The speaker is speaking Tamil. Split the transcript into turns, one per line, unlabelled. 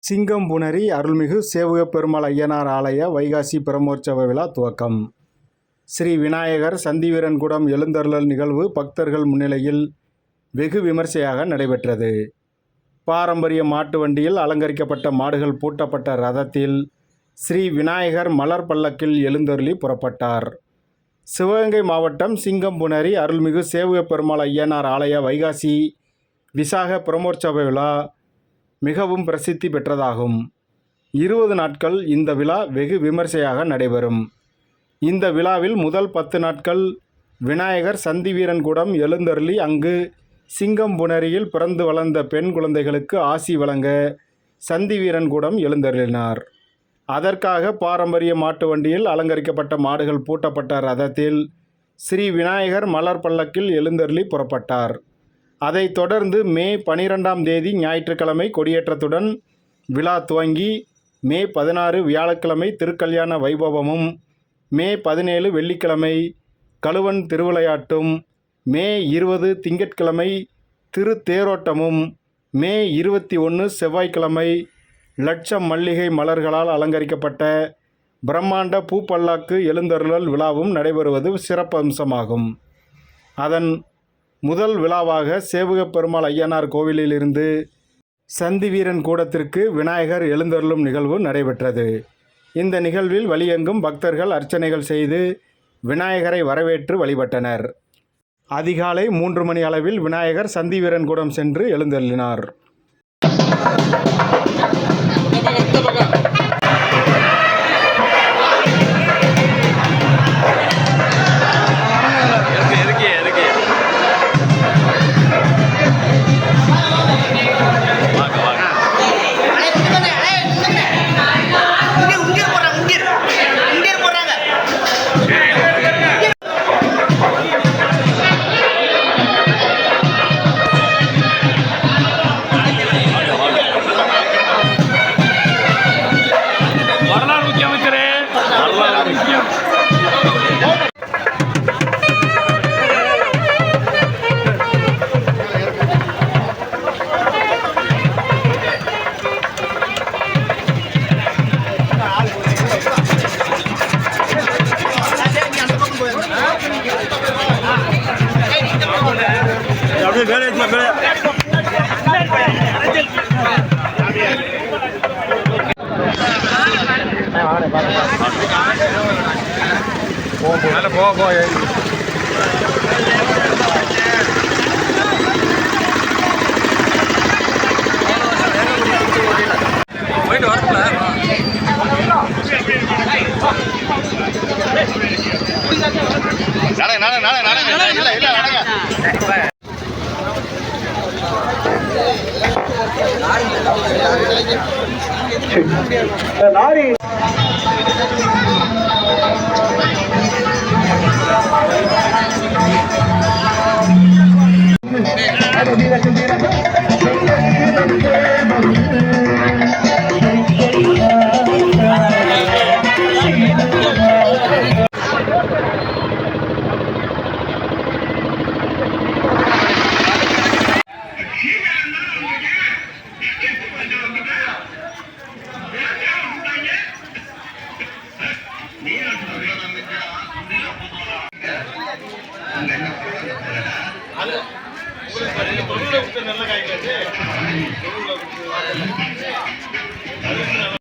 சிங்கம்புணரி அருள்மிகு சேவுகப் பெருமாள் ஐயனார் ஆலய வைகாசி பிரமோற்சவ விழா துவக்கம். ஸ்ரீ விநாயகர் சந்திவீரன்குடம் எழுந்தருளல் நிகழ்வு பக்தர்கள் முன்னிலையில் வெகு விமர்சையாக நடைபெற்றது. பாரம்பரிய மாட்டு வண்டியில் அலங்கரிக்கப்பட்ட மாடுகள் பூட்டப்பட்ட ரதத்தில் ஸ்ரீ விநாயகர் மலர் பல்லக்கில் எழுந்தருளி புறப்பட்டார். சிவகங்கை மாவட்டம் சிங்கம்புணரி அருள்மிகு சேவுகப் பெருமாள் ஐயனார் ஆலய வைகாசி விசாக பிரமோற்சவ விழா மிகவும் பிரசித்தி பெற்றதாகும். 20 நாட்கள் இந்த விழா வெகு விமர்சையாக நடைபெறும். இந்த விழாவில் முதல் 10 நாட்கள் விநாயகர் சந்திவீரன்குடம் எழுந்தருளி அங்கு சிங்கம்புணரியில் பிறந்து வளர்ந்த பெண் குழந்தைகளுக்கு ஆசி வழங்க சந்திவீரன்குடம் எழுந்தருளினார். அதற்காக பாரம்பரிய மாட்டு வண்டியில் அலங்கரிக்கப்பட்ட மாடுகள் பூட்டப்பட்ட ரதத்தில் ஸ்ரீ விநாயகர் மலர் பல்லக்கில் எழுந்தருளி புறப்பட்டார். அதைத் தொடர்ந்து மே 12ஆம் தேதி ஞாயிற்றுக்கிழமை கொடியேற்றத்துடன் விழா துவங்கி மே 16 வியாழக்கிழமை திருக்கல்யாண வைபவமும், மே 17 வெள்ளிக்கிழமை கழுவன் திருவிளையாட்டும், மே 20 திங்கட்கிழமை திருத்தேரோட்டமும், மே 21 செவ்வாய்க்கிழமை லட்சம் மல்லிகை மலர்களால் அலங்கரிக்கப்பட்ட பிரம்மாண்ட பூப்பல்லாக்கு எழுந்தருளல் விழாவும் நடைபெறுவது சிறப்பம்சமாகும். அதன் முதல் விழாவாக சேவுகப் பெருமாள் ஐயனார் கோவிலிலிருந்து சந்திவீரன் கூடத்திற்கு விநாயகர் எழுந்தருளும் நிகழ்வு நடைபெற்றது. இந்த நிகழ்வில் வழியெங்கும் பக்தர்கள் அர்ச்சனைகள் செய்து விநாயகரை வரவேற்று வழிபட்டனர். அதிகாலை 3 மணி அளவில் விநாயகர் சந்திவீரன் கூடம் சென்று எழுந்தருளினார்.
லாரி